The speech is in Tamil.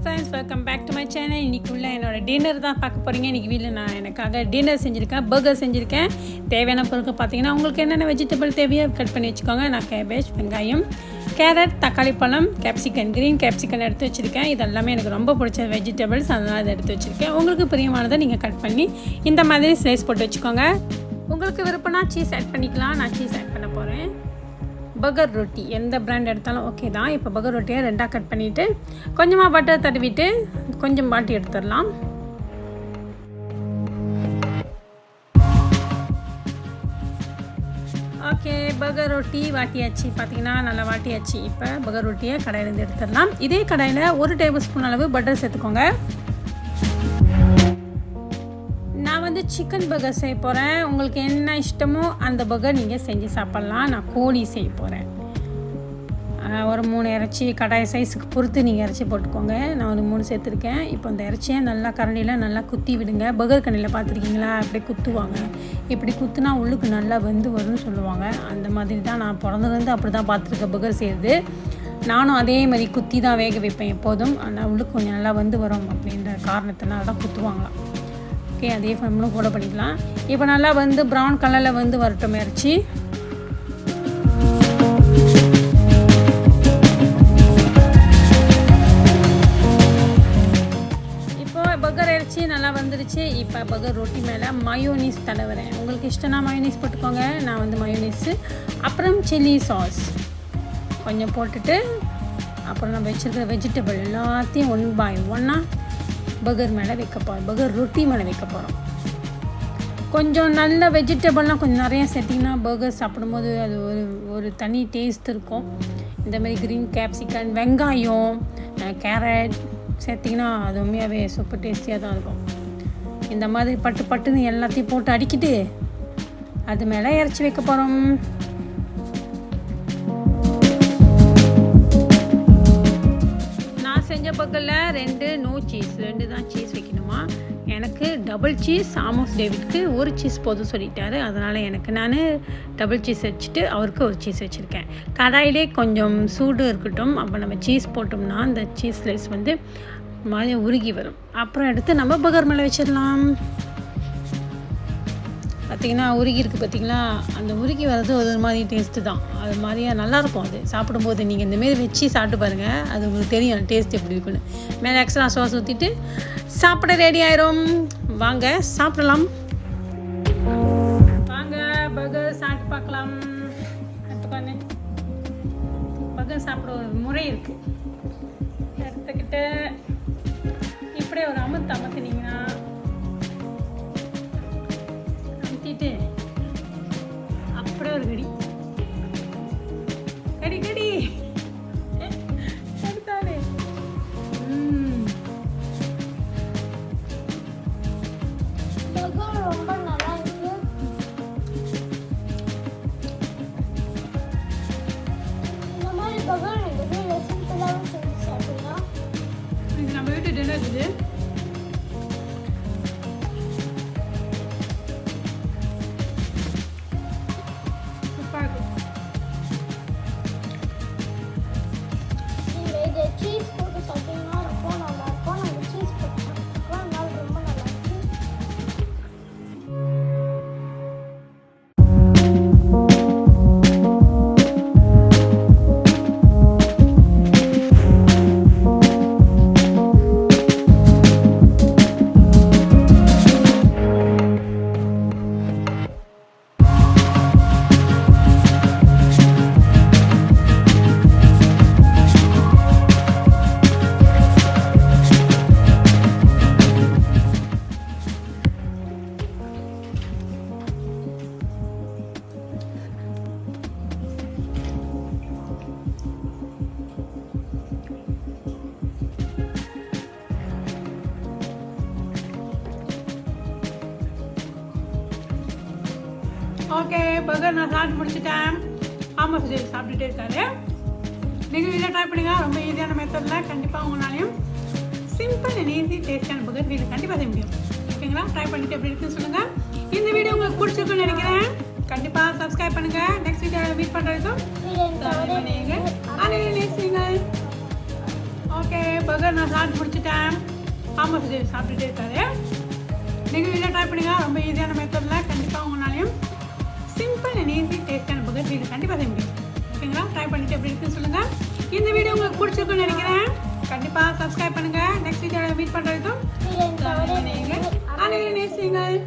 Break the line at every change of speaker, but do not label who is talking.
Friends, welcome back to my channel. இன்றைக்குள்ள என்னோடய டின்னர் தான் பார்க்க போகிறீங்க. இன்றைக்கி வீட்டில் நான் எனக்காக டின்னர் செஞ்சுருக்கேன், பர்கர் செஞ்சுருக்கேன். தேவையான பொருட்கள் பார்த்தீங்கன்னா உங்களுக்கு என்னென்ன வெஜிடபிள் தேவையோ கட் பண்ணி வச்சுக்கோங்க. நான் கேபேஜ், வெங்காயம், கேரட், தக்காளி பழம், கேப்சிகன், க்ரீன் கேப்சிகன் எடுத்து வச்சுருக்கேன். இதெல்லாமே எனக்கு ரொம்ப பிடிச்ச வெஜிடபிள்ஸ், அதனால் அதை எடுத்து வச்சுருக்கேன். உங்களுக்கு பிரியமானதை நீங்கள் கட் பண்ணி இந்த மாதிரி ஸ்லைஸ் போட்டு வச்சுக்கோங்க. உங்களுக்கு விருப்பம்னா சீஸ் ஆட் பண்ணிக்கலாம். நான் சீஸ் ஆட் பண்ண போகிறேன். பர்கர் ரொட்டி எந்த பிராண்ட் எடுத்தாலும் ஓகே தான். இப்போ பர்கர் ரொட்டியை ரெண்டாக கட் பண்ணிவிட்டு கொஞ்சமாக பட்டர் தடவிட்டு கொஞ்சம் வாட்டி எடுத்துடலாம். ஓகே, பர்கர் ரொட்டி வாட்டியாச்சு. பார்த்தீங்கன்னா நல்லா வாட்டியாச்சு. இப்போ பர்கர் ரொட்டியை கடாயிலேருந்து எடுத்துடலாம். இதே கடாயில் 1 டேபிள் ஸ்பூன் அளவு பட்டர் சேர்த்துக்கோங்க. நான் வந்து சிக்கன் பர்கர் செய்ய போகிறேன். உங்களுக்கு என்ன இஷ்டமோ அந்த பர்கர் நீங்கள் செஞ்சு சாப்பிட்லாம். நான் கோழி செய்ய போகிறேன். ஒரு 3 இறைச்சி கடாய் சைஸுக்கு பொறுத்து நீங்கள் இறைச்சி போட்டுக்கோங்க. நான் ஒரு 3 சேர்த்துருக்கேன். இப்போ இந்த இறைச்சியை நல்லா கரண்டியில் நல்லா குத்தி விடுங்க. பர்கர் கண்ணியில் பார்த்துருக்கீங்களா? அப்படியே குத்துவாங்க. இப்படி குத்துனா உள்ளுக்கு நல்லா வெந்து வரும்னு சொல்லுவாங்க. அந்த மாதிரி தான் நான் பிறந்ததுலேருந்து அப்படி தான் பார்த்துருக்கேன் பர்கர் செய்கிறது. நானும் அதே மாதிரி குத்தி தான் வேக வைப்பேன் எப்போதும். ஆனால் உள்ளுக்கு கொஞ்சம் நல்லா வந்து வரும் அப்படின்ற காரணத்தினால தான் குத்துவாங்களாம். ஓகே, அதே ஃபார்ம்லும் கூட பண்ணிக்கலாம். இப்போ நல்லா வந்து ப்ரௌன் கலரில் வந்து வரட்டும் இறைச்சி. இப்போ பர்கர் இறைச்சி நல்லா வந்துடுச்சு. இப்போ பர்கர் ரொட்டி மேலே மயோனீஸ் தடவுறேன். உங்களுக்கு இஷ்டம்னா மயோனீஸ் போட்டுக்கோங்க. நான் வந்து மயோனீஸு அப்புறம் சில்லி சாஸ் கொஞ்சம் போட்டுட்டு அப்புறம் நம்ம வச்சுருக்கிற வெஜிடபிள் எல்லாத்தையும் 1 by 1 பர்கர் மேலே வைக்க போகிறோம். பர்கர் ரொட்டி மேலே வைக்க போகிறோம். கொஞ்சம் நல்ல வெஜிடபிள்லாம் கொஞ்சம் நிறையா சேர்த்திங்கன்னா பர்கர் சாப்பிடும்போது அது ஒரு தனி டேஸ்ட் இருக்கும். இந்தமாதிரி க்ரீன் கேப்சிகன், வெங்காயம், கேரட் சேர்த்திங்கன்னா அது உண்மையாகவே சூப்பர் டேஸ்டியாக தான் இருக்கும். இந்த மாதிரி பட்டுன்னு எல்லாத்தையும் போட்டு அடிக்கிட்டு அது மேலே இறச்சி வைக்க போகிறோம். செஞ்ச பர்கரில் 2 நோ சீஸ், 2 தான் சீஸ் வைக்கணுமா. எனக்கு டபுள் சீஸ், ஆமோஸ் டேவிட்க்கு 1 சீஸ் போதும் சொல்லிட்டாரு. அதனால் நான் டபுள் சீஸ் வச்சுட்டு அவருக்கு 1 சீஸ் வச்சுருக்கேன். கடாயிலே கொஞ்சம் சூடு இருக்கட்டும். அப்போ நம்ம சீஸ் போட்டோம்னா அந்த சீஸ் ஸ்லைஸ் வந்து மாதிரி உருகி வரும். அப்புறம் எடுத்து நம்ம பர்கர் மேலே வச்சிடலாம். பார்த்திங்கன்னா உருகி இருக்குது. பார்த்திங்களா, அந்த உருகி வர்றது ஒரு மாதிரி டேஸ்ட்டு தான். அது மாதிரியா நல்லாயிருக்கும். அது சாப்பிடும்போது நீங்கள் இந்தமாரி வச்சு சாப்பிட்டு பாருங்கள். அது உங்களுக்கு தெரியும் டேஸ்ட் எப்படி இருக்குன்னு. மேலே எக்ஸ்ட்ரா சாஸ் ஊற்றிட்டு சாப்பிட ரெடி ஆயிரும். வாங்க சாப்பிடலாம். வாங்க பர்கர் சாப்பிட்டு பார்க்கலாம். எடுத்துக்கோங்க. பர்கர் சாப்பிட ஒரு முறை இருக்குது. எடுத்துக்கிட்டு இப்படியே ஒரு அமுத்தினீங்கன்னா அப்படியே ஒரு கடி எடுத்தாலே.
ரொம்ப நல்லா இருக்கு. இந்த மாதிரி பர்கர் எனக்கு சிம்பிளாகவும் செஞ்சு சாப்பிடலாம்.
இது நம்ம வீட்டு டின்னர் இது.
சீஸ் போட்டு சாப்பிட்டீங்கன்னா ரொம்ப நல்லா இருக்கும். நம்ம சீஸ் போட்டு சாப்பிட்டோம், அதனால ரொம்ப நல்லா இருக்கு.
ஓகே, பர்கர் நான் சாப்பிட்டு முடிச்சுட்டேன். ஆமாம், சாப்பிட்டுட்டே இருக்காரு. நீங்கள் வீட்டில் ட்ரை பண்ணுங்கள். ரொம்ப ஈஸியான மெத்தடில் கண்டிப்பாக உங்களாலையும் சிம்பிள் அண்ட் ஈஸி டேஸ்டான பர்கர் வீட்டில் கண்டிப்பாக செய்ய முடியும். ஓகேங்களா? ட்ரை பண்ணிவிட்டு எப்படி இருக்குன்னு சொல்லுங்கள். இந்த வீடியோ உங்களுக்கு பிடிச்சிருக்குன்னு நினைக்கிறேன். கண்டிப்பாக சப்ஸ்கிரைப் பண்ணுங்கள். நெக்ஸ்ட் வீடியோ மீட் பண்ணுறதுக்கும்
வீடியோ
நெக்ஸ்ட் நீங்கள் ஓகே. பர்கர் நான் சாப்பிட்டு முடிச்சிட்டேன். ஆமாம் சுஜய் சாப்பிட்டுட்டே இருக்காரு. நீங்கள் வீட்டில் ட்ரை பண்ணுங்க. ரொம்ப ஈஸியான மெத்தடில் கண்டிப்பாக உங்களாலையும் சிம்பிள் அண்ட் ஈஸி டேஸ்டான பர்கர் வீட்டில் கண்டிப்பாக செய்ய முடியும். ஓகேங்களா? ட்ரை பண்ணிட்டு எப்படி இருக்குன்னு சொல்லுங்கள். இந்த வீடியோ உங்களுக்கு பிடிச்சிருக்குன்னு நினைக்கிறேன். கண்டிப்பாக சப்ஸ்கிரைப் பண்ணுங்கள். நெக்ஸ்ட் வீடியோவில் மீட் பண்ணுறதுக்கும்
நீங்கள்
அனைவரும் நேசியுங்கள்.